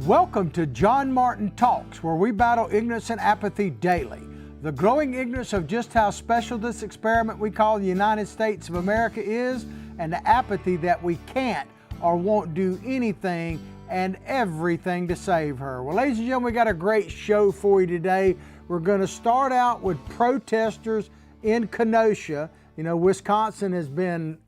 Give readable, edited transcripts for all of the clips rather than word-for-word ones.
Welcome to John Martin Talks, where we battle ignorance and apathy daily. The growing ignorance of just how special this experiment we call the United States of America is, and the apathy that we can't or won't do anything and everything to save her. Well, ladies and gentlemen, we got a great show for you today. We're going to start out with protesters in Kenosha. You know, Wisconsin has been,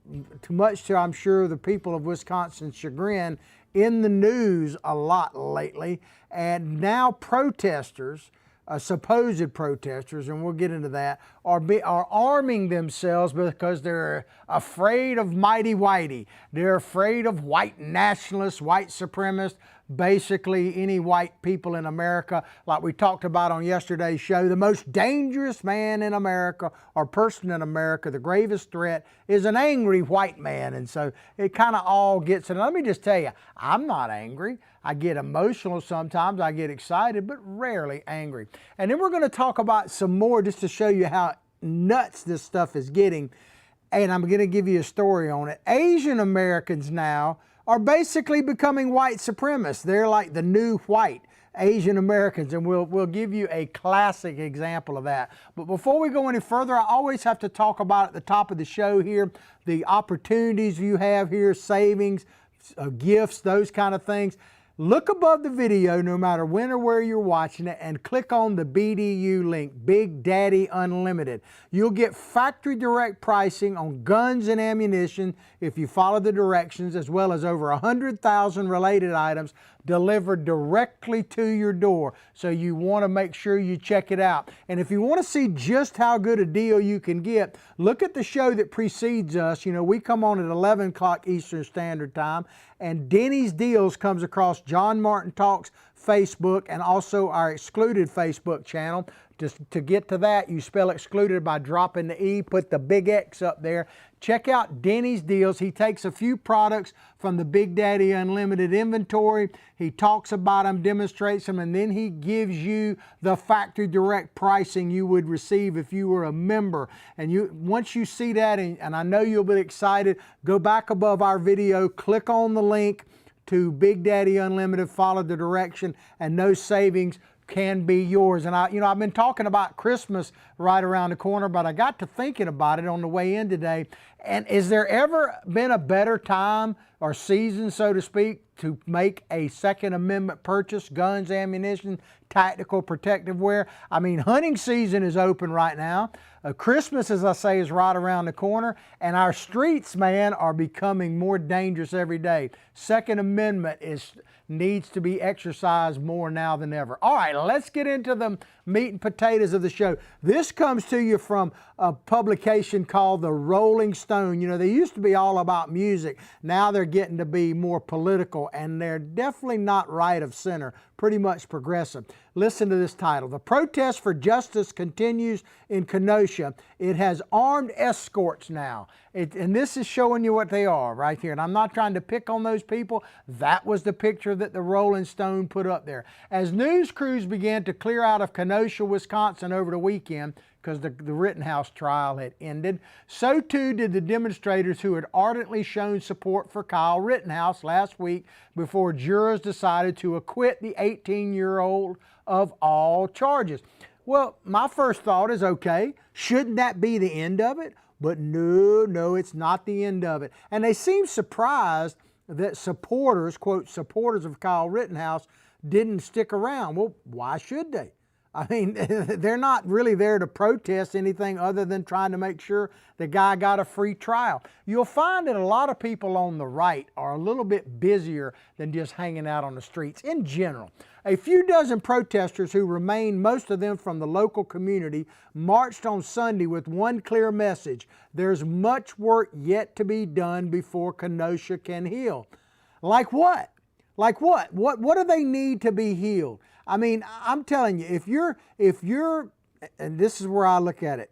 too much to, I'm sure, the people of Wisconsin's chagrin, in the news a lot lately. And now protesters, supposed protesters, and we'll get into that, are arming themselves because they're afraid of mighty whitey. They're afraid of white nationalists, white supremacists, basically any white people in America. Like we talked about on yesterday's show, the most dangerous man in America or person in America, the gravest threat, is an angry white man. And so it kind of all gets, and let me just tell you, I'm not angry. I get emotional sometimes, I get excited, but rarely angry. And then we're going to talk about some more just to show you how nuts this stuff is getting. And I'm going to give you a story on it. Asian Americans now are basically becoming white supremacists. They're like the new white Asian Americans, and we'll give you a classic example of that. But before we go any further, I always have to talk about at the top of the show here, the opportunities you have here, savings, gifts, those kind of things. Look above the video, no matter when or where you're watching it, and click on the BDU link, Big Daddy Unlimited. You'll get factory direct pricing on guns and ammunition if you follow the directions, as well as over 100,000 related items delivered directly to your door. So you want to make sure you check it out. And if you want to see just how good a deal you can get, look at the show that precedes us. You know, we come on at 11 o'clock Eastern Standard Time, and Denny's Deals comes across John Martin Talks Facebook and also our excluded Facebook channel. Just to get to that, you spell excluded by dropping the E, put the big X up there. Check out Denny's Deals. He takes a few products from the Big Daddy Unlimited inventory. He talks about them, demonstrates them, and then he gives you the factory direct pricing you would receive if you were a member. And once you see that, and I know you'll be excited, go back above our video, click on the link to Big Daddy Unlimited, follow the direction, and those savings can be yours. And I've been talking about Christmas right around the corner, but I got to thinking about it on the way in today. And is there ever been a better time or season, so to speak, to make a Second Amendment purchase, guns, ammunition, tactical protective wear? I mean, hunting season is open right now. Christmas, as I say, is right around the corner, and our streets, man, are becoming more dangerous every day. Second Amendment needs to be exercised more now than ever. All right, let's get into the meat and potatoes of the show. This comes to you from a publication called The Rolling Stone. You know, they used to be all about music. Now they're getting to be more political, and they're definitely not right of center, pretty much progressive. Listen to this title. The protest for justice continues in Kenosha. It has armed escorts now. And this is showing you what they are right here. And I'm not trying to pick on those people. That was the picture that the Rolling Stone put up there. As news crews began to clear out of Kenosha, Wisconsin over the weekend, because the Rittenhouse trial had ended, so too did the demonstrators who had ardently shown support for Kyle Rittenhouse last week before jurors decided to acquit the 18-year-old of all charges. Well, my first thought is, okay, shouldn't that be the end of it? But no, it's not the end of it. And they seem surprised that supporters, quote, supporters of Kyle Rittenhouse didn't stick around. Well, why should they? I mean, they're not really there to protest anything other than trying to make sure the guy got a free trial. You'll find that a lot of people on the right are a little bit busier than just hanging out on the streets in general. A few dozen protesters who remained, most of them from the local community, marched on Sunday with one clear message: there's much work yet to be done before Kenosha can heal. Like what? Like what? What do they need to be healed? I mean, I'm telling you, if you're, and this is where I look at it,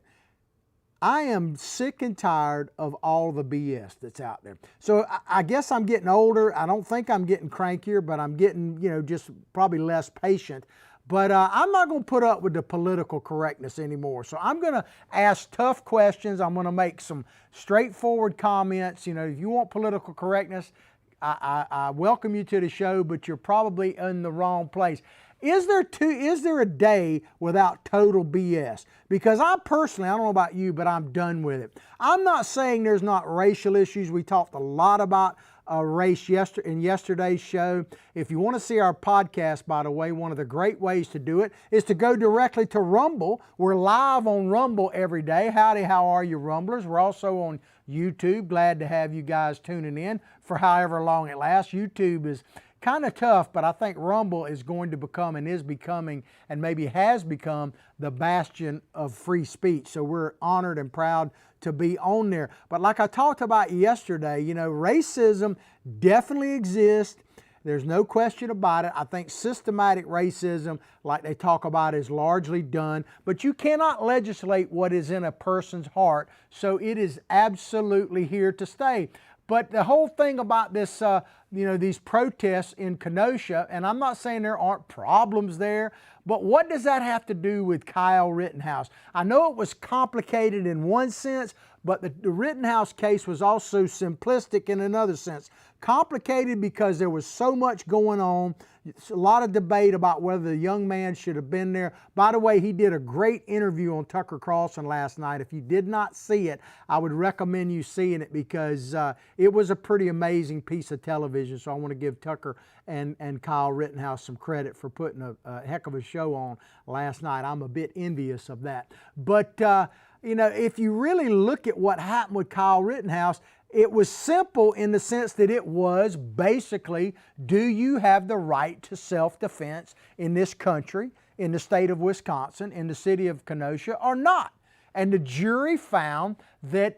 I am sick and tired of all the BS that's out there. So I guess I'm getting older. I don't think I'm getting crankier, but I'm getting, just probably less patient. But I'm not going to put up with the political correctness anymore. So I'm going to ask tough questions. I'm going to make some straightforward comments. If you want political correctness, I welcome you to the show, but you're probably in the wrong place. Is there a day without total BS? Because I personally, I don't know about you, but I'm done with it. I'm not saying there's not racial issues. We talked a lot about race in yesterday's show. If you want to see our podcast, by the way, one of the great ways to do it is to go directly to Rumble. We're live on Rumble every day. Howdy, how are you, Rumblers? We're also on YouTube. Glad to have you guys tuning in for however long it lasts. YouTube is kind of tough, but I think Rumble is going to become and is becoming and maybe has become the bastion of free speech. So we're honored and proud to be on there. But like I talked about yesterday, you know, racism definitely exists. There's no question about it. I think systematic racism, like they talk about, is largely done, but you cannot legislate what is in a person's heart. So it is absolutely here to stay. But the whole thing about this, these protests in Kenosha, and I'm not saying there aren't problems there, but what does that have to do with Kyle Rittenhouse? I know it was complicated in one sense, but the Rittenhouse case was also simplistic in another sense. Complicated because there was so much going on, a lot of debate about whether the young man should have been there. By the way, he did a great interview on Tucker Carlson last night. If you did not see it, I would recommend you seeing it because it was a pretty amazing piece of television. So I want to give Tucker and Kyle Rittenhouse some credit for putting a heck of a show on last night. I'm a bit envious of that. But, if you really look at what happened with Kyle Rittenhouse, it was simple in the sense that it was basically, do you have the right to self-defense in this country, in the state of Wisconsin, in the city of Kenosha, or not? And the jury found that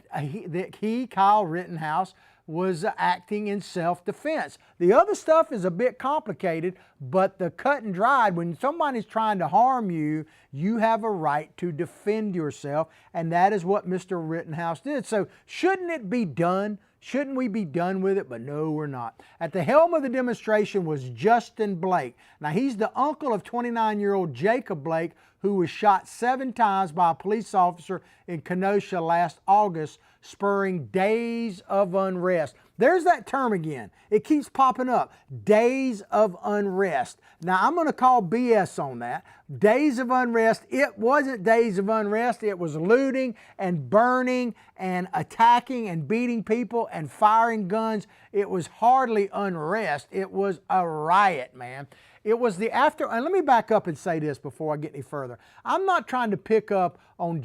Kyle Rittenhouse, was acting in self-defense. The other stuff is a bit complicated, but the cut and dried, when somebody's trying to harm you, you have a right to defend yourself, and that is what Mr. Rittenhouse did. So shouldn't it be done? Shouldn't we be done with it? But no, we're not. At the helm of the demonstration was Justin Blake. Now, he's the uncle of 29-year-old Jacob Blake, who was shot 7 times by a police officer in Kenosha last August, spurring days of unrest. There's that term again. It keeps popping up. Days of unrest. Now, I'm going to call BS on that. Days of unrest. It wasn't days of unrest. It was looting and burning and attacking and beating people and firing guns. It was hardly unrest. It was a riot, man. It was and let me back up and say this before I get any further. I'm not trying to pick up on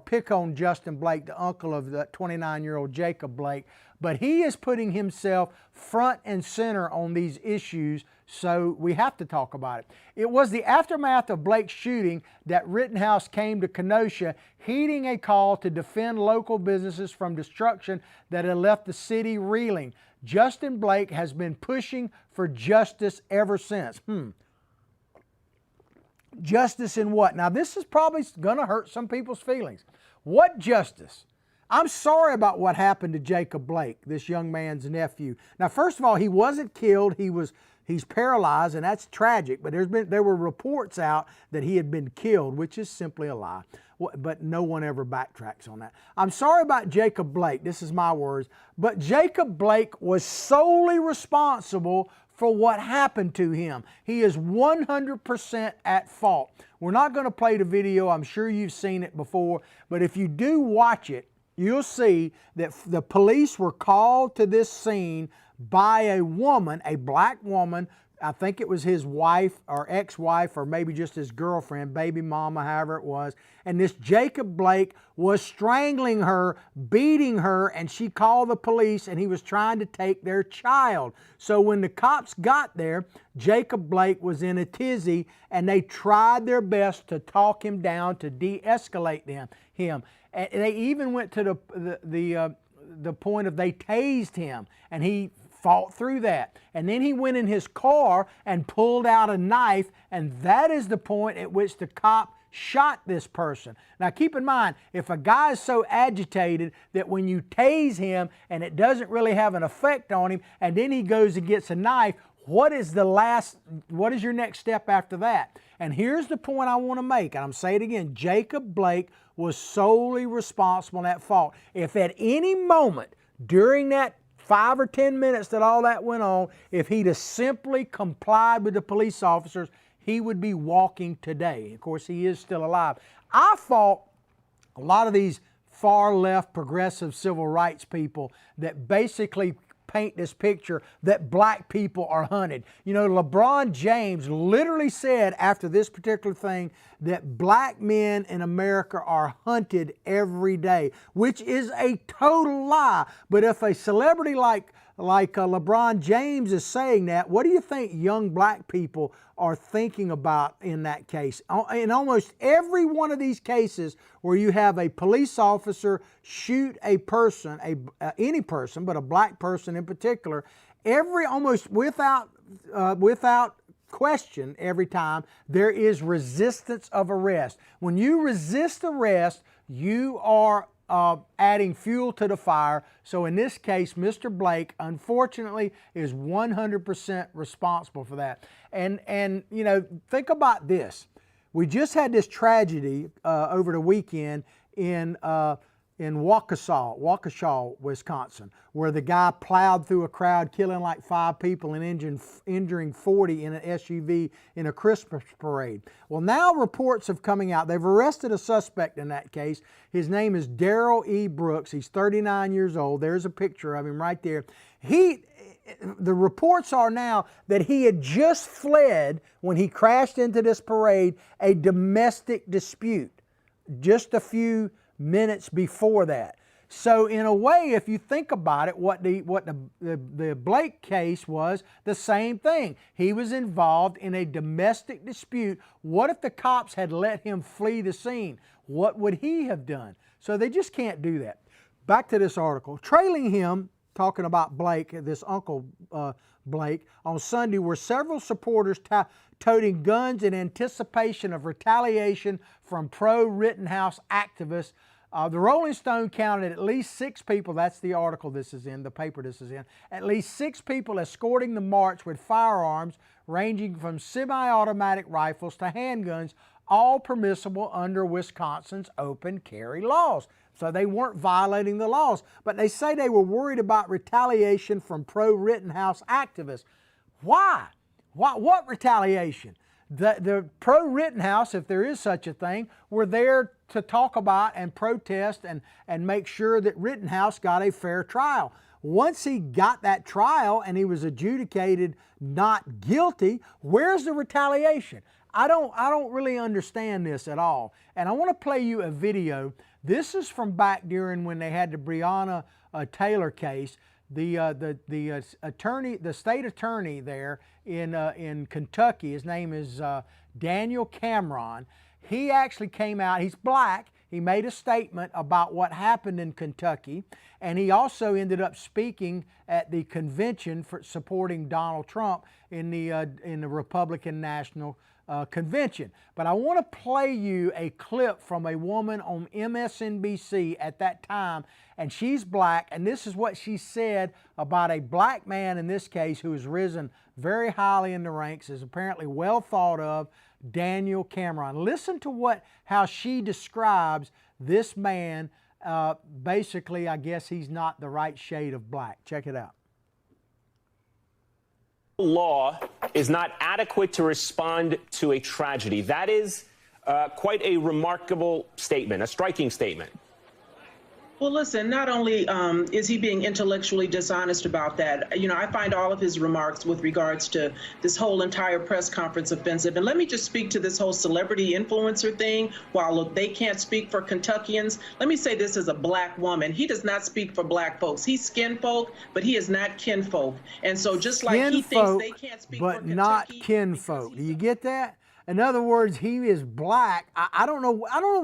pick on Justin Blake, the uncle of the 29-year-old Jacob Blake, but he is putting himself front and center on these issues, so we have to talk about it. It was the aftermath of Blake's shooting that Rittenhouse came to Kenosha, heeding a call to defend local businesses from destruction that had left the city reeling. Justin Blake has been pushing for justice ever since. Justice in what? Now, this is probably going to hurt some people's feelings. What justice? I'm sorry about what happened to Jacob Blake, this young man's nephew. Now, first of all, he wasn't killed. He's paralyzed, and that's tragic. But there were reports out that he had been killed, which is simply a lie. But no one ever backtracks on that. I'm sorry about Jacob Blake. This is my words. But Jacob Blake was solely responsible for what happened to him. He is 100% at fault. We're not going to play the video. I'm sure you've seen it before. But if you do watch it, you'll see that the police were called to this scene by a woman, a black woman. I think it was his wife or ex-wife or maybe just his girlfriend, baby mama, however it was. And this Jacob Blake was strangling her, beating her, and she called the police, and he was trying to take their child. So when the cops got there, Jacob Blake was in a tizzy, and they tried their best to talk him down, to de-escalate him. And they even went to the point of they tased him, and he fought through that. And then he went in his car and pulled out a knife, and that is the point at which the cop shot this person. Now keep in mind, if a guy is so agitated that when you tase him and it doesn't really have an effect on him, and then he goes and gets a knife, what is your next step after that? And here's the point I want to make, and I'm saying it again, Jacob Blake was solely responsible and at fault. If at any moment during that 5 or 10 minutes that all that went on, if he'd have simply complied with the police officers, he would be walking today. Of course, he is still alive. I fought a lot of these far left progressive civil rights people that basically paint this picture that black people are hunted. You know, LeBron James literally said after this particular thing that black men in America are hunted every day, which is a total lie. But if a celebrity like LeBron James is saying that, what do you think young black people are thinking about in that case? In almost every one of these cases where you have a police officer shoot a person, any person, but a black person in particular, almost without question, every time there is resistance of arrest. When you resist arrest, you are adding fuel to the fire. So in this case, Mr. Blake, unfortunately, is 100% responsible for that. And you know, think about this. We just had this tragedy over the weekend in Waukesha, Wisconsin, where the guy plowed through a crowd, killing like 5 people and injuring 40 in an SUV in a Christmas parade. Well, now reports have coming out. They've arrested a suspect in that case. His name is Darrell E. Brooks. He's 39 years old. There's a picture of him right there. The reports are now that he had just fled when he crashed into this parade, a domestic dispute, just a few minutes before that. So in a way, if you think about it, what the Blake case was the same thing. He was involved in a domestic dispute. What if the cops had let him flee the scene? What would he have done? So they just can't do that. Back to this article. Trailing him, talking about Blake, this Uncle Blake, on Sunday were several supporters toting guns in anticipation of retaliation from pro-Rittenhouse activists. The Rolling Stone counted at least 6 people, that's the article this is in, the paper this is in, at least 6 people escorting the march with firearms ranging from semi-automatic rifles to handguns, all permissible under Wisconsin's open carry laws. So they weren't violating the laws, but they say they were worried about retaliation from pro-Rittenhouse activists. Why? What retaliation? The pro-Rittenhouse, if there is such a thing, were there to talk about and protest and make sure that Rittenhouse got a fair trial. Once he got that trial and he was adjudicated not guilty, where's the retaliation? I don't really understand this at all. And I want to play you a video. This is from back during when they had the Breonna Taylor case. The state attorney there in Kentucky, his name is Daniel Cameron. He actually came out, he's black, he made a statement about what happened in Kentucky, and he also ended up speaking at the convention for supporting Donald Trump in the Republican National Convention. But I want to play you a clip from a woman on MSNBC at that time, and she's black, and this is what she said about a black man in this case who has risen very highly in the ranks, is apparently well thought of, Daniel Cameron. Listen to how she describes this man. Basically, I guess he's not the right shade of black. Check it out. Law is not adequate to respond to a tragedy. That is quite a remarkable statement, a striking statement. Well, listen, not only is he being intellectually dishonest about that, you know, I find all of his remarks with regards to this whole entire press conference offensive. And let me just speak to this whole celebrity influencer thing. While they can't speak for Kentuckians, let me say this as a black woman. He does not speak for black folks. He's skin folk, but he is not kinfolk. And so just like he thinks they can't speak for Kentucky, but not kinfolk. Do you get that? In other words, he is black. I don't know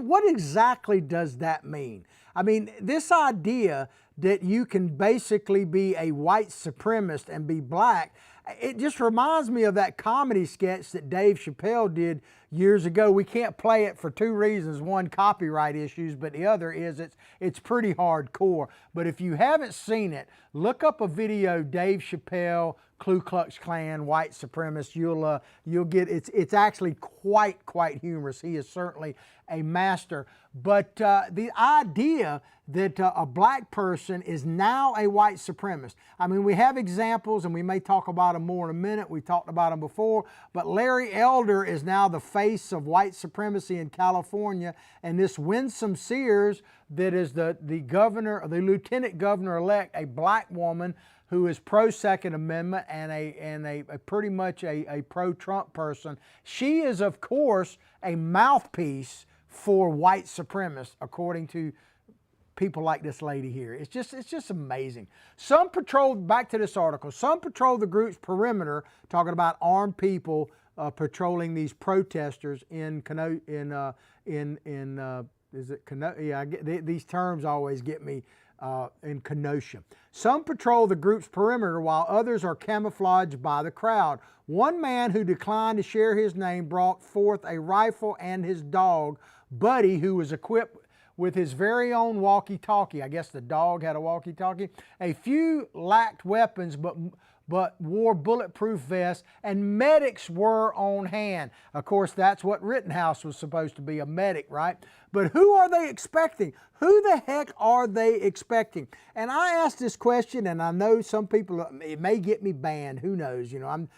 what exactly does that mean. I mean, this idea that you can basically be a white supremacist and be black, it just reminds me of that comedy sketch that Dave Chappelle did years ago. We can't play it for two reasons. One, copyright issues, but the other is it's pretty hardcore. But if you haven't seen it, look up a video, Dave Chappelle, Ku Klux Klan, white supremacist. You'll get, it's actually quite humorous. He is certainly a master. But the idea that a black person is now a white supremacist. I mean, we have examples, and we may talk about them more in a minute. We talked about them before, but Larry Elder is now the face of white supremacy in California, and this Winsome Sears, that is the governor, the lieutenant governor-elect, a black woman who is pro-Second Amendment and a pretty much a pro-Trump person. She is, of course, a mouthpiece for white supremacists, according to people like this lady here. It's just amazing. Some patrol, back to this article, some patrol the group's perimeter, talking about armed people patrolling these protesters in is it Kenosha? Yeah, these terms always get me. In Kenosha. Some patrol the group's perimeter while others are camouflaged by the crowd. One man who declined to share his name brought forth a rifle and his dog, Buddy, who was equipped with his very own walkie-talkie. I guess the dog had a walkie-talkie. A few lacked weapons, but wore bulletproof vests, and medics were on hand. Of course, that's what Rittenhouse was supposed to be, a medic, right? But who are they expecting? Who the heck are they expecting? And I asked this question, and I know some people, it may get me banned, who knows? You know,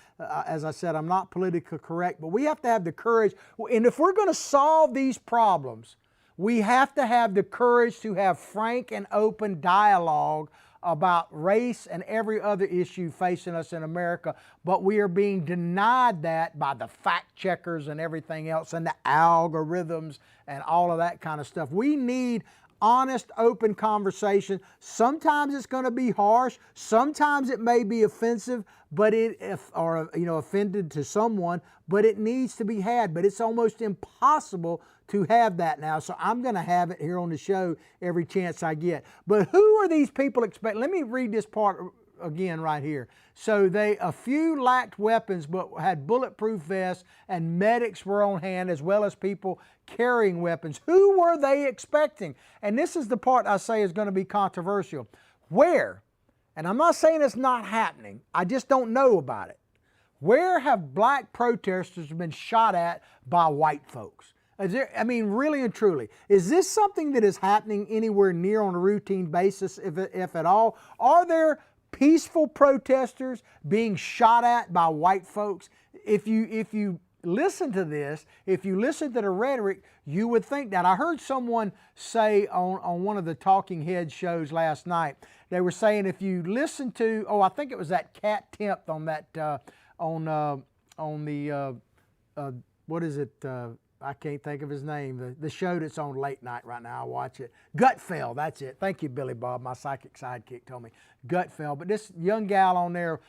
as I said, I'm not politically correct, but we have to have the courage. And if we're going to solve these problems, we have to have the courage to have frank and open dialogue about race and every other issue facing us in America, but we are being denied that by the fact checkers and everything else and the algorithms and all of that kind of stuff. We need honest, open conversation. Sometimes it's going to be harsh. Sometimes it may be offensive, but offended to someone, but it needs to be had. But it's almost impossible to have that now. So I'm going to have it here on the show every chance I get. But who are these people expecting? Let me read this part again right here. So a few lacked weapons but had bulletproof vests, and medics were on hand as well as people carrying weapons. Who were they expecting? And this is the part I say is going to be controversial. Where? And I'm not saying it's not happening. I just don't know about it. Where have black protesters been shot at by white folks? I mean, really and truly, is this something that is happening anywhere near on a routine basis, if at all? Are there peaceful protesters being shot at by white folks? If you listen to this, if you listen to the rhetoric, you would think that. I heard someone say on one of the Talking Head shows last night, they were saying if you listen to, I think it was that Cat Temp on that, what is it, I can't think of his name, the show that's on late night right now, I watch it. Gutfeld, that's it. Thank you, Billy Bob, my psychic sidekick told me. Gutfeld, but this young gal on there,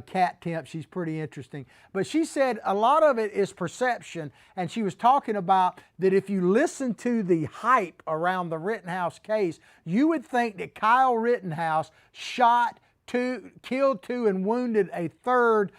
Cat Temp, she's pretty interesting. But she said a lot of it is perception, and she was talking about that if you listen to the hype around the Rittenhouse case, you would think that Kyle Rittenhouse killed two and wounded a third,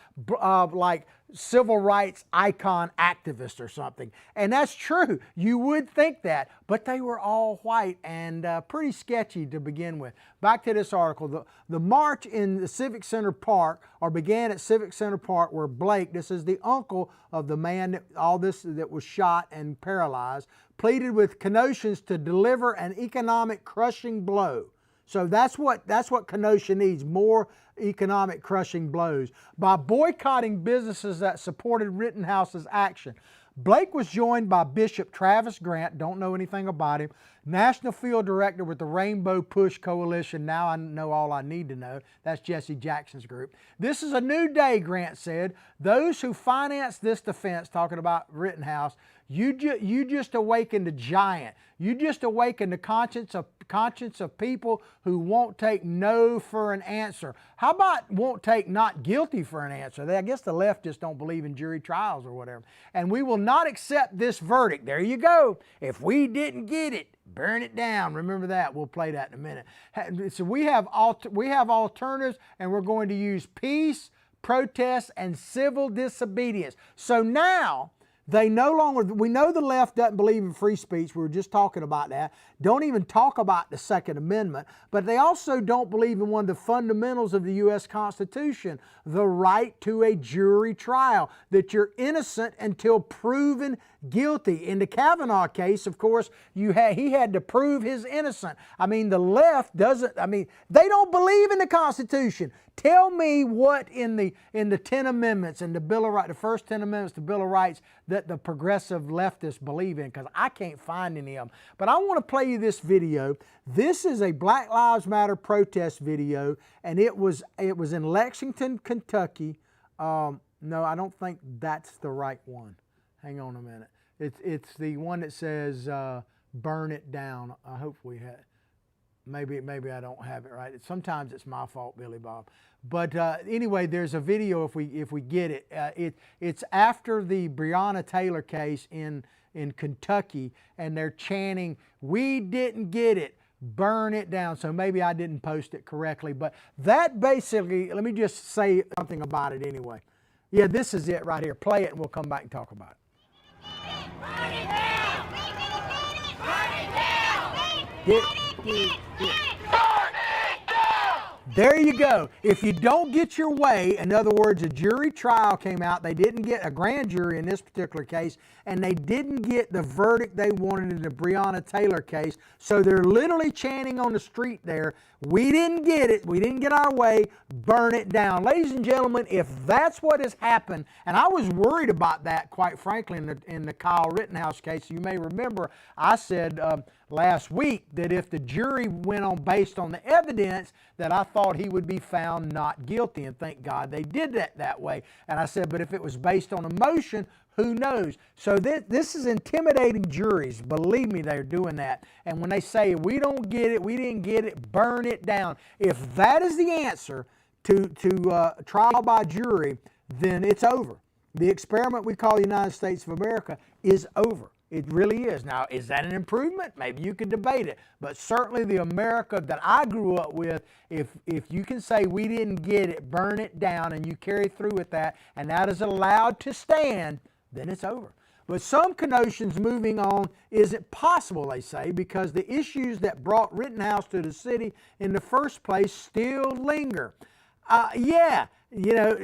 civil rights icon activist or something. And that's true. You would think that, but they were all white and pretty sketchy to begin with. Back to this article. The march in the Civic Center Park, or began at Civic Center Park, where Blake, this is the uncle of the man that was shot and paralyzed, pleaded with Kenoshans to deliver an economic crushing blow. So that's what Kenosha needs, more economic crushing blows, by boycotting businesses that supported Rittenhouse's action. Blake was joined by Bishop Travis Grant, don't know anything about him, National Field Director with the Rainbow Push Coalition. Now I know all I need to know. That's Jesse Jackson's group. This is a new day, Grant said. Those who financed this defense, talking about Rittenhouse, you just awakened a giant. You just awakened the conscience of people who won't take no for an answer. How about won't take not guilty for an answer? I guess the left just don't believe in jury trials or whatever. And we will not accept this verdict. There you go. If we didn't get it, burn it down. Remember that. We'll play that in a minute. So we have alternatives, and we're going to use peace, protest, and civil disobedience. So now They no longer, we know the left doesn't believe in free speech. We were just talking about that. Don't even talk about the Second Amendment. But they also don't believe in one of the fundamentals of the U.S. Constitution, the right to a jury trial, that you're innocent until proven guilty. In the Kavanaugh case, of course, he had to prove his innocence. I mean, the left doesn't, they don't believe in the Constitution. Tell me what in the 10 Amendments and the Bill of Rights, the first 10 Amendments to the Bill of Rights, that the progressive leftists believe in, because I can't find any of them. But I want to play you this video. This is a Black Lives Matter protest video, and it was in Lexington, Kentucky. No, I don't think that's the right one. Hang on a minute. It's the one that says burn it down. I hope we had. Maybe I don't have it right. Sometimes it's my fault, Billy Bob. But anyway, there's a video if we get it. It's after the Breonna Taylor case in Kentucky, and they're chanting, "We didn't get it, burn it down." So maybe I didn't post it correctly, but that basically, let me just say something about it anyway. Yeah, this is it right here. Play it and we'll come back and talk about it. Burn it down! Burn it down! There you go. If you don't get your way, in other words, a jury trial came out, they didn't get a grand jury in this particular case, and they didn't get the verdict they wanted in the Breonna Taylor case, so they're literally chanting on the street there, "We didn't get it, we didn't get our way, burn it down." Ladies and gentlemen, if that's what has happened, and I was worried about that, quite frankly, in the Kyle Rittenhouse case. You may remember I said last week that if the jury went on based on the evidence, that I thought he would be found not guilty, and thank God they did that way. And I said, but if it was based on emotion, who knows? So this is intimidating juries. Believe me, they're doing that. And when they say, "We don't get it, we didn't get it, burn it down," if that is the answer to trial by jury, then it's over. The experiment we call the United States of America is over. It really is. Now, is that an improvement? Maybe you could debate it. But certainly the America that I grew up with, if you can say "we didn't get it, burn it down," and you carry through with that, and that is allowed to stand, then it's over. But some Kenoshans moving on isn't possible, they say, because the issues that brought Rittenhouse to the city in the first place still linger. Yeah, you know,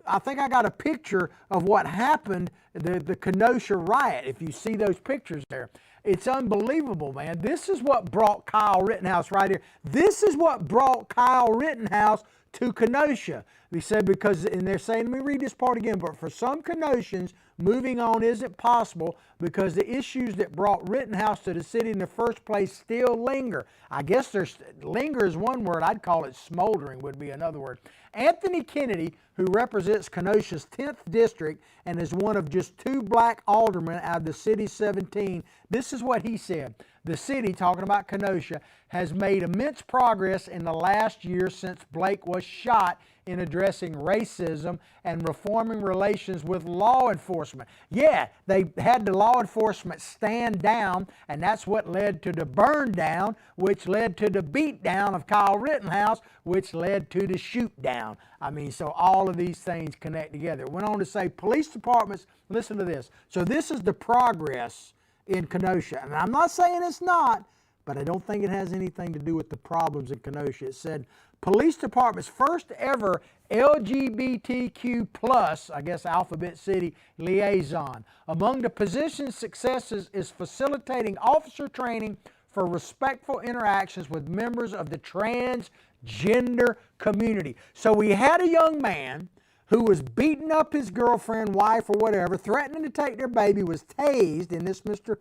I think I got a picture of what happened, the Kenosha riot, if you see those pictures there. It's unbelievable, man. This is what brought Kyle Rittenhouse right here. This is what brought Kyle Rittenhouse to Kenosha. They said because, and they're saying, let me read this part again, but for some Kenoshans, moving on isn't possible because the issues that brought Rittenhouse to the city in the first place still linger. I guess linger is one word. I'd call it smoldering would be another word. Anthony Kennedy, who represents Kenosha's 10th district and is one of just 2 black aldermen out of the city's 17, this is what he said. The city, talking about Kenosha, has made immense progress in the last year since Blake was shot in addressing racism and reforming relations with law enforcement. Yeah, they had the law enforcement stand down, and that's what led to the burn down, which led to the beat down of Kyle Rittenhouse, which led to the shoot down. I mean, so all of these things connect together. It went on to say police departments, listen to this. So this is the progress in Kenosha. And I'm not saying it's not, but I don't think it has anything to do with the problems in Kenosha. It said police department's first ever LGBTQ plus, I guess Alphabet City liaison. Among the position's successes is facilitating officer training for respectful interactions with members of the transgender community. So we had a young man who was beating up his girlfriend, wife, or whatever, threatening to take their baby, was tased, and this Mr.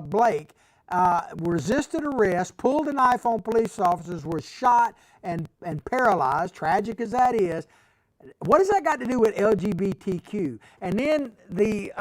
Blake resisted arrest, pulled a knife on police officers, was shot and paralyzed, tragic as that is. What has that got to do with LGBTQ? And then the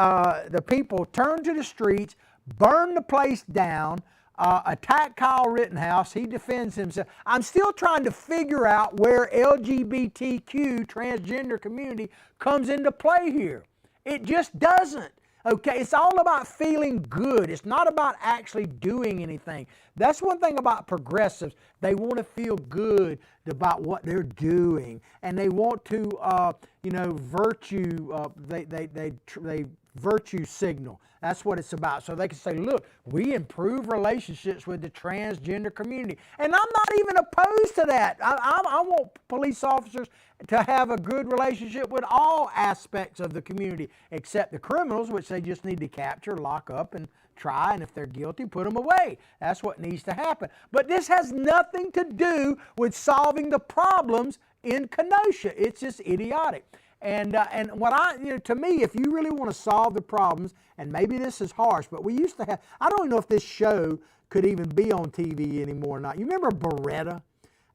people turned to the streets, burned the place down, attack Kyle Rittenhouse. He defends himself. I'm still trying to figure out where LGBTQ, transgender community, comes into play here. It just doesn't. Okay, it's all about feeling good. It's not about actually doing anything. That's one thing about progressives. They want to feel good about what they're doing, and they want to, virtue. They virtue signal. That's what it's about. So they can say, look, we improve relationships with the transgender community. And I'm not even opposed to that. I want police officers to have a good relationship with all aspects of the community, except the criminals, which they just need to capture, lock up, and try, and if they're guilty, put them away. That's what needs to happen. But this has nothing to do with solving the problems in Kenosha. It's just idiotic. And to me, if you really want to solve the problems, and maybe this is harsh, but we used to have, I don't know if this show could even be on TV anymore or not. You remember Beretta?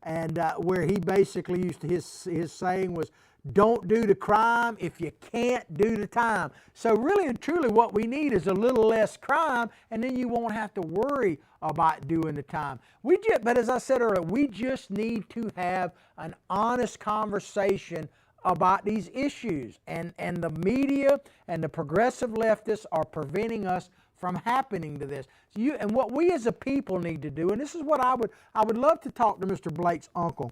And where he basically used to, his saying was, don't do the crime if you can't do the time. So really and truly what we need is a little less crime, and then you won't have to worry about doing the time. But as I said earlier, we just need to have an honest conversation about these issues. And the media and the progressive leftists are preventing us from happening to this. And what we as a people need to do, and this is what I would love to talk to Mr. Blake's uncle.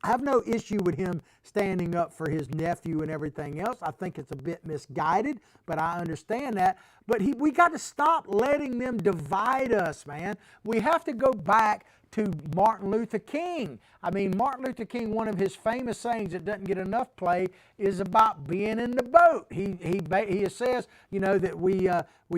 I have no issue with him standing up for his nephew and everything else. I think it's a bit misguided, but I understand that. But we got to stop letting them divide us, man. We have to go back to Martin Luther King. I mean, Martin Luther King, one of his famous sayings that doesn't get enough play is about being in the boat. He says, you know, that we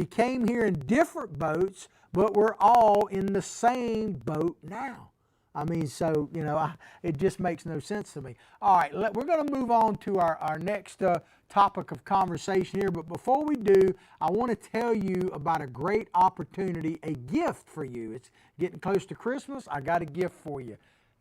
came here in different boats, but we're all in the same boat now. I mean, so, you know, it just makes no sense to me. All right, we're going to move on to our next topic of conversation here. But before we do, I want to tell you about a great opportunity, a gift for you. It's getting close to Christmas. I got a gift for you.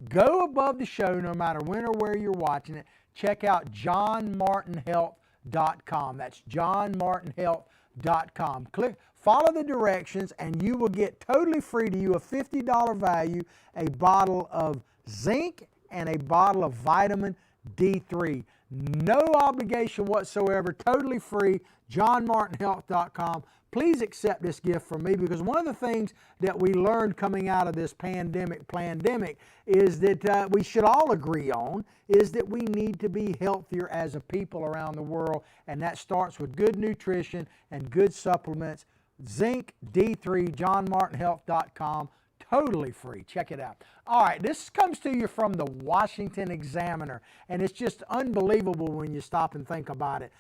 Go above the show, no matter when or where you're watching it. Check out johnmartinhealth.com. That's johnmartinhealth.com. Follow the directions, and you will get totally free to you a $50 value, a bottle of zinc and a bottle of vitamin D3. No obligation whatsoever, totally free, johnmartinhealth.com. Please accept this gift from me, because one of the things that we learned coming out of this pandemic is that we should all agree on is that we need to be healthier as a people around the world, and that starts with good nutrition and good supplements. Zinc, D3, johnmartinhealth.com, totally free. Check it out. All right, this comes to you from the Washington Examiner, and it's just unbelievable when you stop and think about it.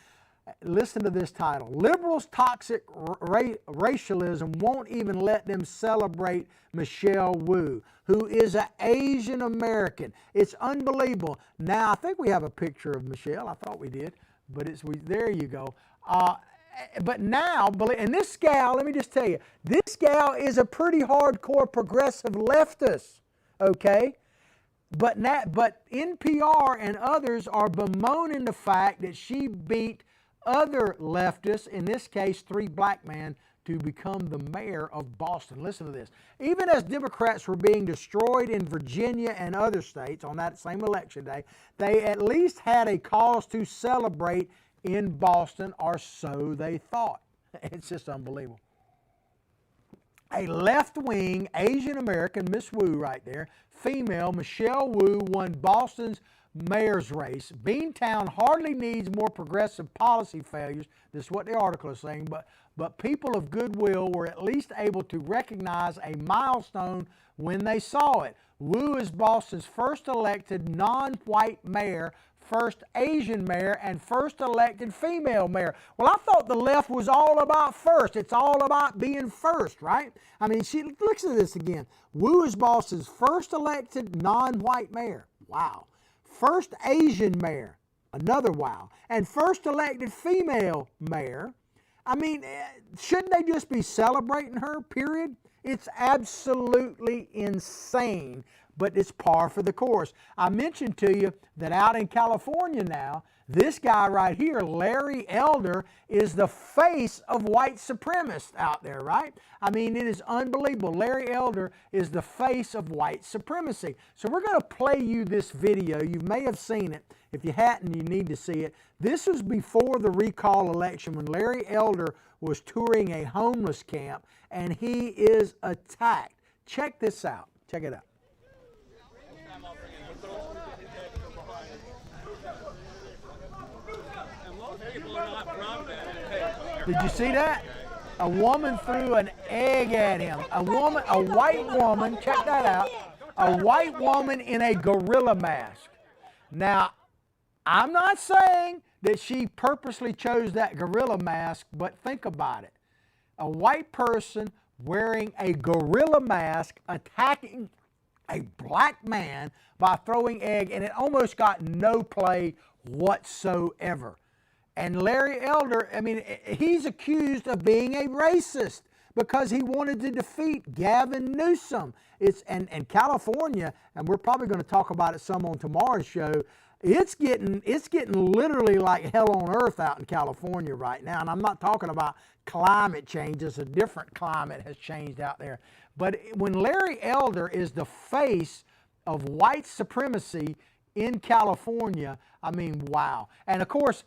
Listen to this title. Liberals' toxic racialism won't even let them celebrate Michelle Wu, who is an Asian American. It's unbelievable. Now, I think we have a picture of Michelle. I thought we did, but there you go. But now, and this gal, let me just tell you, this gal is a pretty hardcore progressive leftist, okay? But NPR and others are bemoaning the fact that she beat other leftists, in this case 3 black men, to become the mayor of Boston. Listen to this. Even as Democrats were being destroyed in Virginia and other states on that same election day, they at least had a cause to celebrate in Boston, or so they thought. It's just unbelievable. A left-wing Asian American, Miss Wu right there, female Michelle Wu, won Boston's mayor's race. Beantown hardly needs more progressive policy failures. This is what the article is saying, but people of goodwill were at least able to recognize a milestone when they saw it. Wu is Boston's first elected non-white mayor, first Asian mayor, and first elected female mayor. Well, I thought the left was all about first. It's all about being first, right? I mean, listen to this again. Wu is Boston's first elected non-white mayor. Wow. First Asian mayor. Another wow. And first elected female mayor. I mean, shouldn't they just be celebrating her, period? It's absolutely insane, but it's par for the course. I mentioned to you that out in California now, this guy right here, Larry Elder, is the face of white supremacists out there, right? I mean, it is unbelievable. Larry Elder is the face of white supremacy. So we're going to play you this video. You may have seen it. If you hadn't, you need to see it. This was before the recall election when Larry Elder was touring a homeless camp, and he is attacked. Check this out. Check it out. People are not proud of that. Did you see that? A woman threw an egg at him. A white woman, check that out, a white woman in a gorilla mask. Now, I'm not saying that she purposely chose that gorilla mask, but think about it. A white person wearing a gorilla mask attacking a black man by throwing egg, and it almost got no play whatsoever. And Larry Elder, I mean, he's accused of being a racist because he wanted to defeat Gavin Newsom. And California, and we're probably going to talk about it some on tomorrow's show. It's getting literally like hell on earth out in California right now. And I'm not talking about climate change. It's a different climate has changed out there. But when Larry Elder is the face of white supremacy in California, I mean, wow. And of course,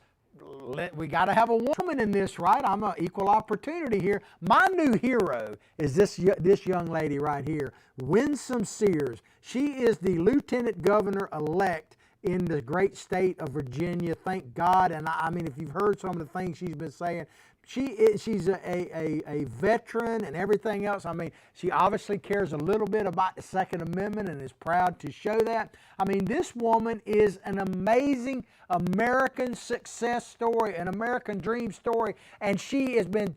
we got to have a woman in this, right? I'm an equal opportunity here. My new hero is this young lady right here, Winsome Sears. She is the lieutenant governor-elect in the great state of Virginia. Thank God. And I mean, if you've heard some of the things she's been saying, she's a veteran and everything else. I mean, she obviously cares a little bit about the Second Amendment and is proud to show that. I mean, this woman is an amazing American success story, an American dream story, and she has been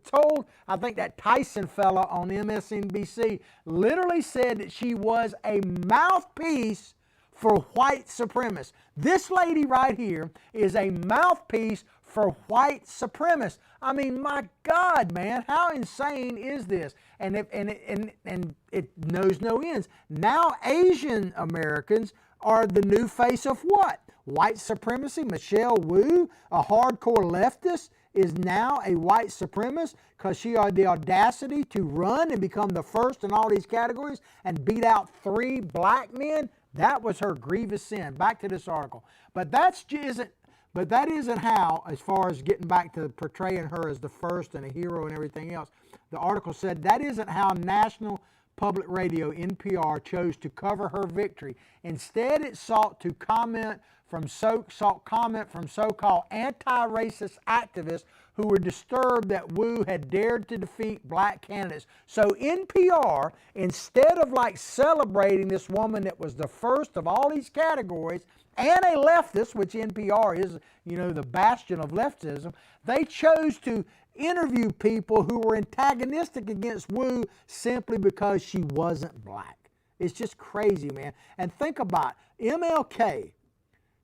told, I think that Tyson fella on MSNBC literally said that she was a mouthpiece for white supremacists. This lady right here is a mouthpiece for white supremacists. I mean, my God, man, how insane is this? And it knows no ends. Now Asian Americans are the new face of what? White supremacy. Michelle Wu, a hardcore leftist, is now a white supremacist because she had the audacity to run and become the first in all these categories and beat out 3 black men. That was her grievous sin. Back to this article. But that isn't how, as far as getting back to portraying her as the first and a hero and everything else, the article said that isn't how National Public Radio, NPR, chose to cover her victory. Instead, it sought comment from so-called anti-racist activists who were disturbed that Wu had dared to defeat black candidates. So NPR, instead of like celebrating this woman that was the first of all these categories, and a leftist, which NPR is, you know, the bastion of leftism, they chose to interview people who were antagonistic against Wu simply because she wasn't black. It's just crazy, man. And think about it. MLK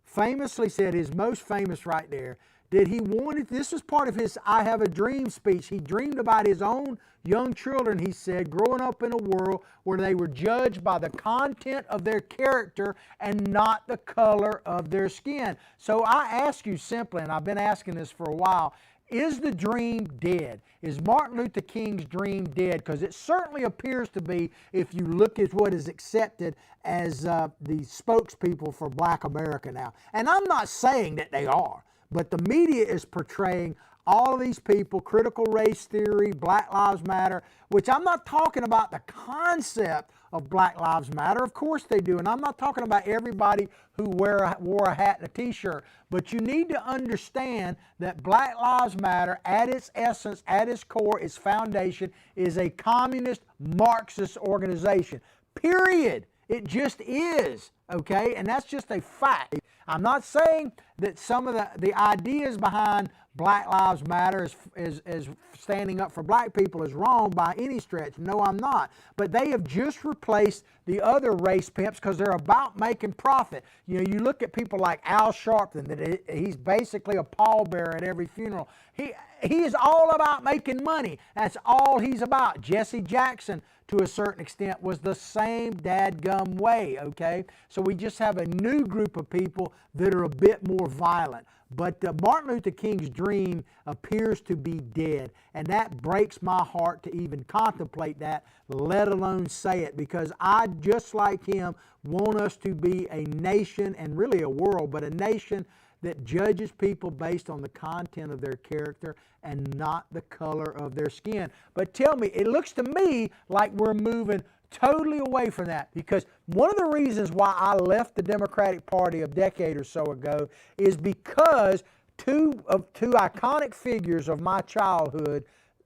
famously said, his most famous right there, that he wanted, this was part of his I Have a Dream speech. He dreamed about his own young children, he said, growing up in a world where they were judged by the content of their character and not the color of their skin. So I ask you simply, and I've been asking this for a while, is the dream dead? Is Martin Luther King's dream dead? Because it certainly appears to be if you look at what is accepted as the spokespeople for Black America now. And I'm not saying that they are, but the media is portraying all of these people, critical race theory, Black Lives Matter, which I'm not talking about the concept of Black Lives Matter. Of course they do. And I'm not talking about everybody who wore a hat and a t-shirt. But you need to understand that Black Lives Matter, at its essence, at its core, its foundation, is a communist Marxist organization. Period. It just is. Okay? And that's just a fact. I'm not saying that some of the ideas behind Black Lives Matter as standing up for black people is wrong by any stretch. No, I'm not. But they have just replaced the other race pimps because they're about making profit. You know, you look at people like Al Sharpton, that he's basically a pallbearer at every funeral. He is all about making money. That's all he's about. Jesse Jackson, to a certain extent, was the same dadgum way, okay? So we just have a new group of people that are a bit more violent. But Martin Luther King's dream appears to be dead, and that breaks my heart to even contemplate that, let alone say it, because I, just like him, want us to be a nation, and really a world, but a nation that judges people based on the content of their character and not the color of their skin. But tell me, it looks to me like we're moving totally away from that, because one of the reasons why I left the Democratic Party a decade or so ago is because two iconic figures of my childhood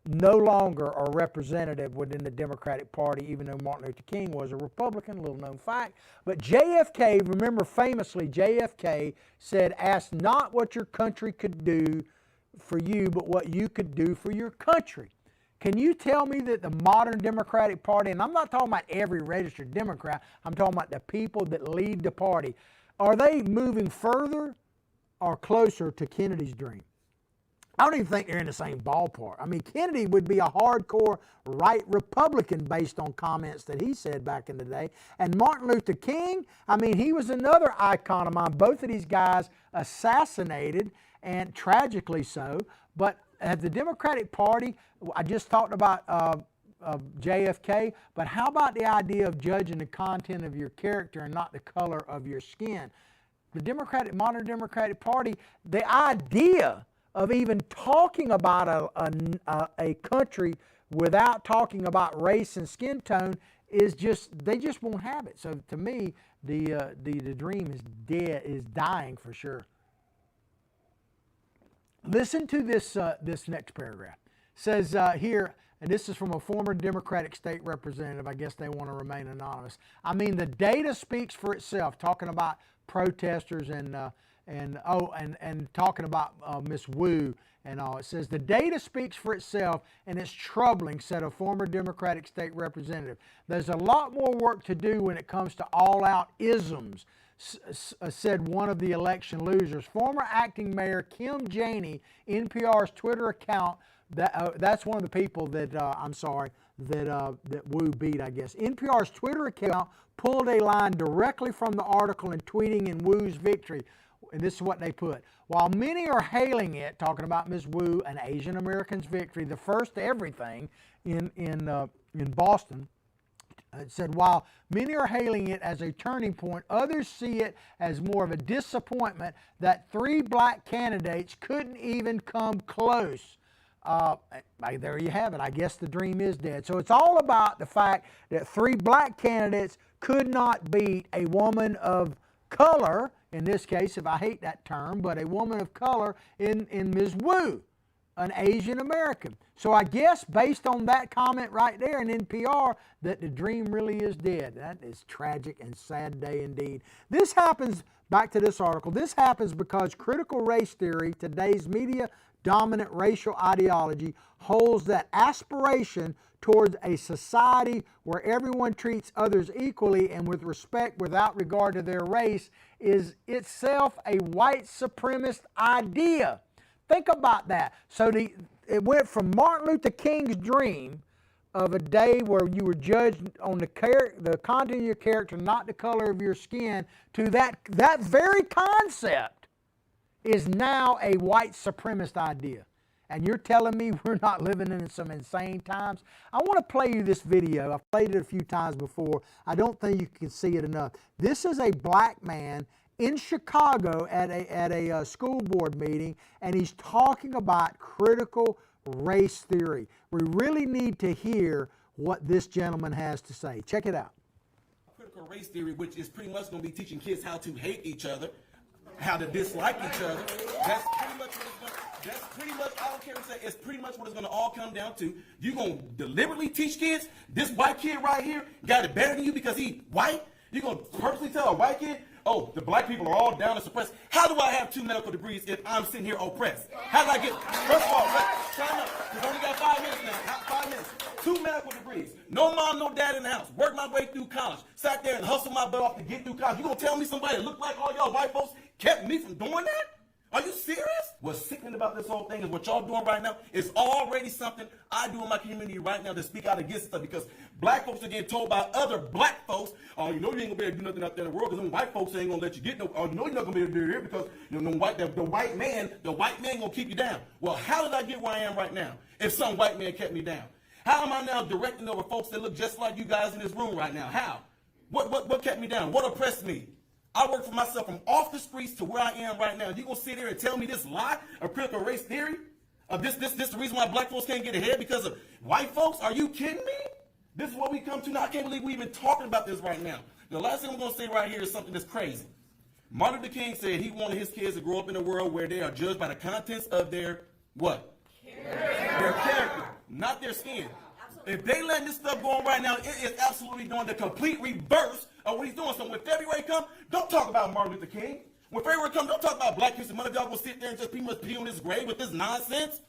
no longer are representative within the Democratic Party, even though Martin Luther King was a Republican, little known fact. But JFK, remember famously, JFK said, ask not what your country could do for you, but what you could do for your country. Can you tell me that the modern Democratic Party, and I'm not talking about every registered Democrat, I'm talking about the people that lead the party, are they moving further or closer to Kennedy's dream? I don't even think they're in the same ballpark. I mean, Kennedy would be a hardcore right Republican based on comments that he said back in the day. And Martin Luther King, I mean, he was another icon of mine. Both of these guys assassinated, and tragically so. But at the Democratic Party, I just talked about JFK, but how about the idea of judging the content of your character and not the color of your skin? The modern Democratic Party, the idea of even talking about a country without talking about race and skin tone is they just won't have it. So to me, the dream is dying for sure. Listen to this next paragraph. It says here, and this is from a former Democratic state representative. I guess they want to remain anonymous. I mean, the data speaks for itself, talking about protesters and talking about Miss Wu and all. It says, the data speaks for itself, and it's troubling, said a former Democratic state representative. There's a lot more work to do when it comes to all-out isms, said one of the election losers. Former acting mayor Kim Janey, NPR's Twitter account, that's one of the people that, that Wu beat, I guess. NPR's Twitter account pulled a line directly from the article and tweeting in Wu's victory. And this is what they put. While many are hailing it, talking about Ms. Wu, an Asian American's victory, the first to everything in Boston, it said, while many are hailing it as a turning point, others see it as more of a disappointment that 3 black candidates couldn't even come close. There you have it. I guess the dream is dead. So it's all about the fact that 3 black candidates could not beat a woman of color, in this case, if I hate that term, but a woman of color in Ms. Wu, an Asian American. So I guess based on that comment right there in NPR that the dream really is dead. That is tragic and sad day indeed. This happens, back to this article, this happens because critical race theory, today's media dominant racial ideology, holds that aspiration towards a society where everyone treats others equally and with respect without regard to their race is itself a white supremacist idea. Think about that. So it went from Martin Luther King's dream of a day where you were judged on the content of your character, not the color of your skin, to that very concept is now a white supremacist idea. And you're telling me we're not living in some insane times? I want to play you this video. I've played it a few times before. I don't think you can see it enough. This is a black man in Chicago at a school board meeting, and he's talking about critical race theory. We really need to hear what this gentleman has to say. Check it out. Critical race theory, which is pretty much going to be teaching kids how to hate each other, how to dislike each other. That's pretty much, I don't care what you say, it's pretty much what it's going to all come down to. You're going to deliberately teach kids, this white kid right here got it better than you because he white? You're going to purposely tell a white kid, oh, the black people are all down and suppressed. How do I have 2 medical degrees if I'm sitting here oppressed? How did I get, first of all, time up, because I only got 5 minutes now, 5 minutes. 2 medical degrees, no mom, no dad in the house, worked my way through college, sat there and hustled my butt off to get through college. You going to tell me somebody that looked like all y'all white folks kept me from doing that? Are you serious? What's sickening about this whole thing is what y'all doing right now is already something I do in my community right now to speak out against stuff, because black folks are getting told by other black folks, oh, you know you ain't gonna be able to do nothing out there in the world because them white folks ain't gonna let you get no, oh, you know you're not gonna be able to do it here because you know the white man gonna keep you down. Well, how did I get where I am right now if some white man kept me down? How am I now directing over folks that look just like you guys in this room right now? How? What kept me down? What oppressed me? I work for myself from off the streets to where I am right now. You gonna sit here and tell me this lie of critical race theory? Of this the reason why black folks can't get ahead because of white folks? Are you kidding me? This is what we come to now. I can't believe we even talking about this right now. The last thing I'm gonna say right here is something that's crazy. Martin Luther King said he wanted his kids to grow up in a world where they are judged by the contents of their what? Their character, not their skin. If they letting this stuff go on right now, it is absolutely doing the complete reverse of what he's doing. So when February comes, don't talk about Martin Luther King. When February comes, don't talk about Black History Month. Y'all gonna sit there and just pretty much pee on his grave with this nonsense.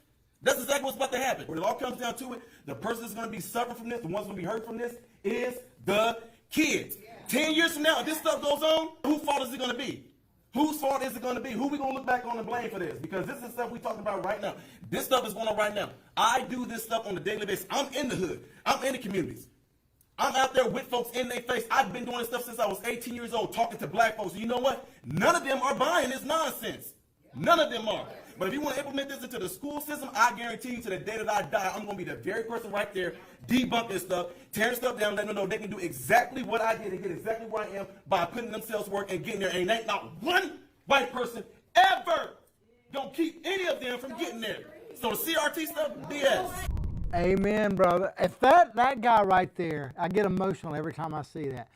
That's exactly what's about to happen. When it all comes down to it, the person that's gonna be suffering from this, the ones gonna be hurt from this, is the kids. 10 years from now, if this stuff goes on, whose fault is it gonna be? Whose fault is it going to be? Who we going to look back on and blame for this? Because this is stuff we're talking about right now. This stuff is going on right now. I do this stuff on a daily basis. I'm in the hood. I'm in the communities. I'm out there with folks in their face. I've been doing this stuff since I was 18 years old, talking to black folks. And you know what? None of them are buying this nonsense. None of them are. But if you want to implement this into the school system, I guarantee you to the day that I die, I'm going to be the very person right there debunking stuff, tearing stuff down, letting them know they can do exactly what I did and get exactly where I am by putting themselves to work and getting there. And ain't not one white person ever going to keep any of them from getting there. So the CRT stuff, BS. Amen, brother. If that guy right there, I get emotional every time I see that.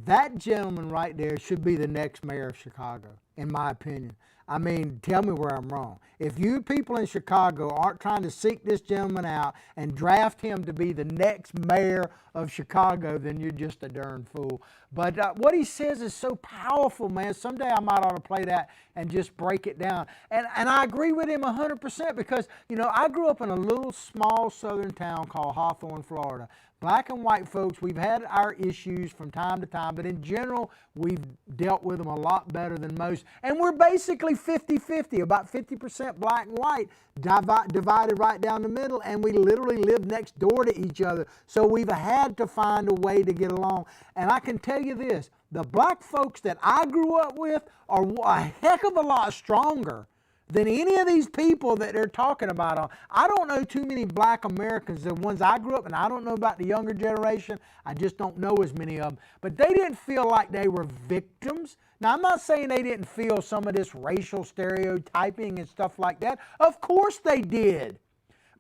That gentleman right there should be the next mayor of Chicago, in my opinion. I mean, tell me where I'm wrong. If you people in Chicago aren't trying to seek this gentleman out and draft him to be the next mayor of Chicago, then you're just a darn fool. But what he says is so powerful, man. Someday I might ought to play that and just break it down. And I agree with him 100% because, you know, I grew up in a little small southern town called Hawthorne, Florida. Black and white folks, we've had our issues from time to time, but in general, we've dealt with them a lot better than most. And we're basically 50-50, about 50% black and white, divided right down the middle, and we literally live next door to each other. So we've had to find a way to get along. And I can tell you this, the black folks that I grew up with are a heck of a lot stronger than any of these people that they're talking about. I don't know too many black Americans, the ones I grew up, and I don't know about the younger generation. I just don't know as many of them. But they didn't feel like they were victims. Now, I'm not saying they didn't feel some of this racial stereotyping and stuff like that. Of course they did.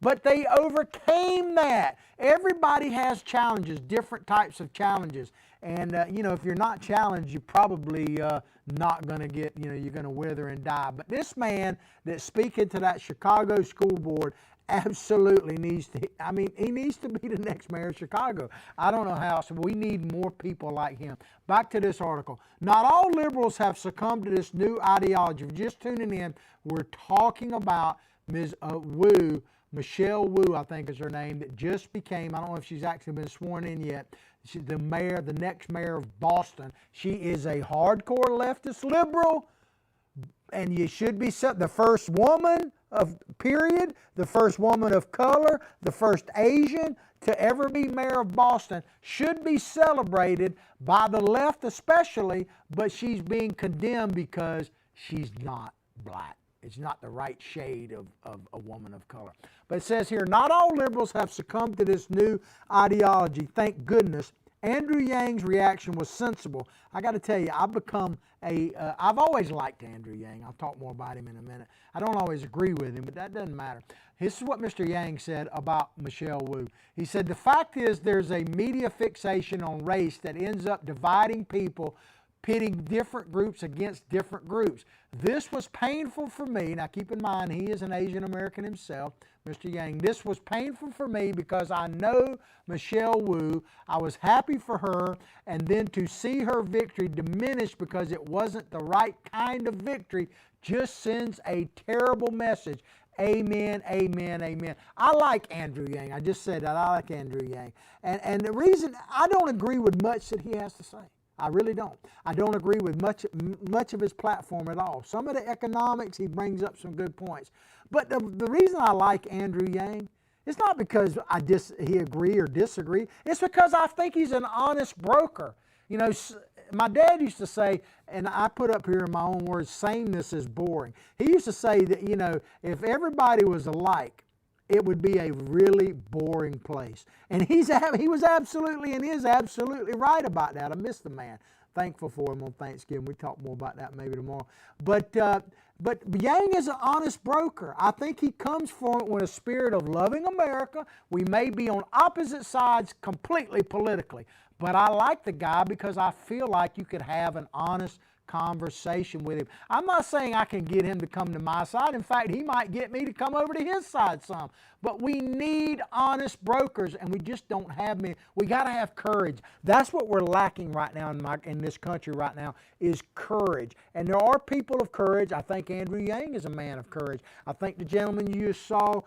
But they overcame that. Everybody has challenges, different types of challenges. And, you know, if you're not challenged, you're probably not going to get, you know, you're going to wither and die. But this man that's speaking to that Chicago school board absolutely needs to, I mean, he needs to be the next mayor of Chicago. I don't know how, so we need more people like him. Back to this article. Not all liberals have succumbed to this new ideology. If you're just tuning in, we're talking about Ms. Wu, Michelle Wu, I think is her name, that just became, I don't know if she's actually been sworn in yet, she's the mayor, the next mayor of Boston. She is a hardcore leftist liberal, and you should be the first woman of period, the first woman of color, the first Asian to ever be mayor of Boston, should be celebrated by the left especially, but she's being condemned because she's not black. It's not the right shade of a woman of color. But it says here, not all liberals have succumbed to this new ideology. Thank goodness. Andrew Yang's reaction was sensible. I got to tell you, I've always liked Andrew Yang. I'll talk more about him in a minute. I don't always agree with him, but that doesn't matter. This is what Mr. Yang said about Michelle Wu. He said, the fact is there's a media fixation on race that ends up dividing people, pitting different groups against different groups. This was painful for me. Now keep in mind, he is an Asian American himself, Mr. Yang. This was painful for me because I know Michelle Wu. I was happy for her, and then to see her victory diminish because it wasn't the right kind of victory just sends a terrible message. Amen, amen, amen. I like Andrew Yang. I just said that. I like Andrew Yang. And the reason, I don't agree with much that he has to say. I really don't. I don't agree with much of his platform at all. Some of the economics, he brings up some good points. But the reason I like Andrew Yang, it's not because he agree or disagree. It's because I think he's an honest broker. You know, my dad used to say, and I put up here in my own words, sameness is boring. He used to say that, you know, if everybody was alike, it would be a really boring place. And he was absolutely and is absolutely right about that. I miss the man. Thankful for him on Thanksgiving. We talk more about that maybe tomorrow. But Yang is an honest broker. I think he comes from it with a spirit of loving America. We may be on opposite sides completely politically, but I like the guy because I feel like you could have an honest conversation with him. I'm not saying I can get him to come to my side. In fact, he might get me to come over to his side some. But we need honest brokers, and we just don't have many. We got to have courage. That's what we're lacking right now in this country right now, is courage. And there are people of courage. I think Andrew Yang is a man of courage. I think the gentleman you just saw,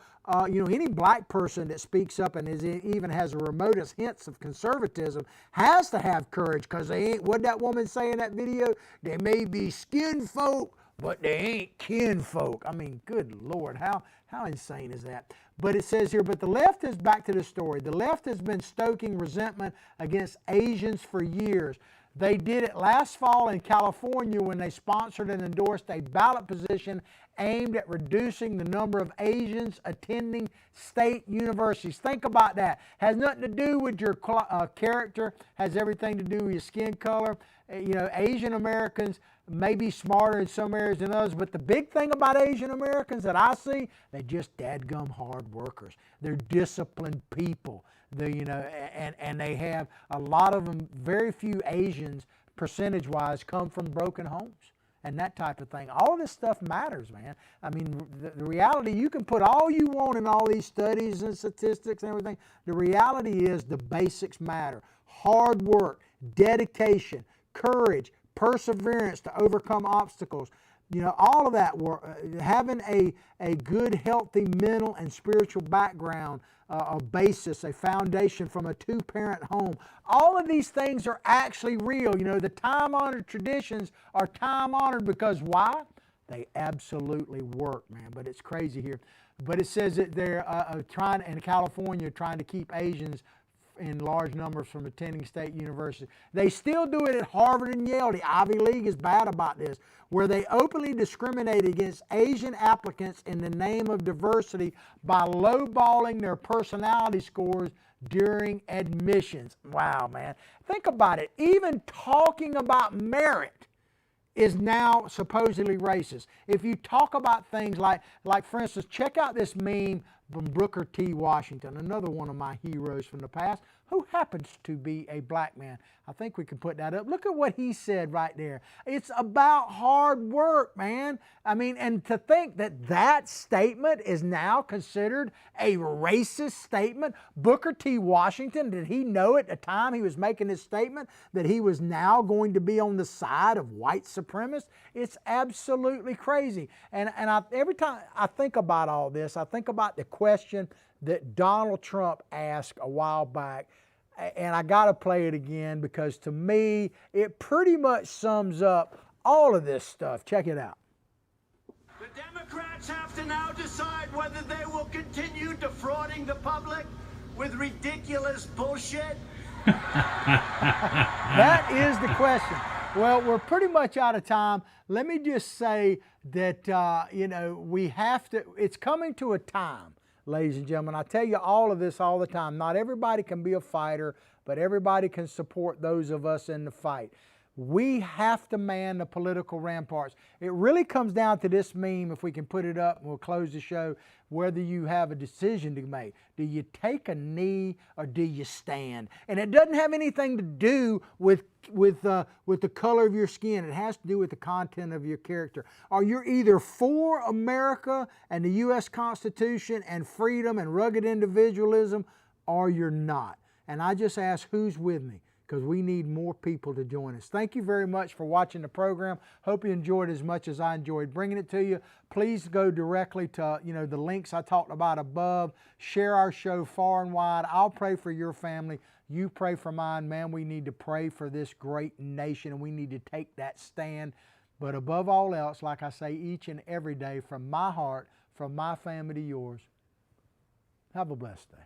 any black person that speaks up and even has the remotest hints of conservatism has to have courage, because they ain't, what that woman say in that video? They may be skin folk, but they ain't kin folk. I mean, good Lord, how insane is that? But it says here, but the left is back to the story. The left has been stoking resentment against Asians for years. They did it last fall in California when they sponsored and endorsed a ballot position aimed at reducing the number of Asians attending state universities. Think about that. Has nothing to do with your character, has everything to do with your skin color. Asian Americans may be smarter in some areas than others, but the big thing about Asian Americans that I see, they're just dadgum hard workers. They're disciplined people. And they have a lot of them, very few Asians, percentage-wise, come from broken homes and that type of thing. All of this stuff matters, man. I mean, the reality, you can put all you want in all these studies and statistics and everything. The reality is the basics matter. Hard work, dedication, courage, perseverance to overcome obstacles. All of that work, having a good, healthy mental and spiritual background, a basis, a foundation from a two-parent home. All of these things are actually real. The time-honored traditions are time-honored because why? They absolutely work, man. But it's crazy here. But it says that they're trying in California, trying to keep Asians in large numbers from attending state universities. They still do it at Harvard and Yale. The Ivy League is bad about this, where they openly discriminate against Asian applicants in the name of diversity by lowballing their personality scores during admissions. Wow, man. Think about it. Even talking about merit is now supposedly racist. If you talk about things like for instance, check out this meme from Booker T. Washington, another one of my heroes from the past, who happens to be a black man. I think we can put that up. Look at what he said right there. It's about hard work, man. I mean, and to think that that statement is now considered a racist statement. Booker T. Washington, did he know at the time he was making this statement that he was now going to be on the side of white supremacists? It's absolutely crazy. And every time I think about all this, I think about the question that Donald Trump asked a while back, and I got to play it again because to me, it pretty much sums up all of this stuff. Check it out. The Democrats have to now decide whether they will continue defrauding the public with ridiculous bullshit. That is the question. Well, we're pretty much out of time. Let me just say that, we have to, it's coming to a time, ladies and gentlemen. I tell you all of this all the time. Not everybody can be a fighter, but everybody can support those of us in the fight. We have to man the political ramparts. It really comes down to this meme, if we can put it up, and we'll close the show, whether you have a decision to make. Do you take a knee or do you stand? And it doesn't have anything to do with the color of your skin. It has to do with the content of your character. Are you either for America and the U.S. Constitution and freedom and rugged individualism, or you're not? And I just ask, who's with me? Because we need more people to join us. Thank you very much for watching the program. Hope you enjoyed as much as I enjoyed bringing it to you. Please go directly to the links I talked about above. Share our show far and wide. I'll pray for your family. You pray for mine. Man, we need to pray for this great nation, and we need to take that stand. But above all else, like I say each and every day, from my heart, from my family to yours, have a blessed day.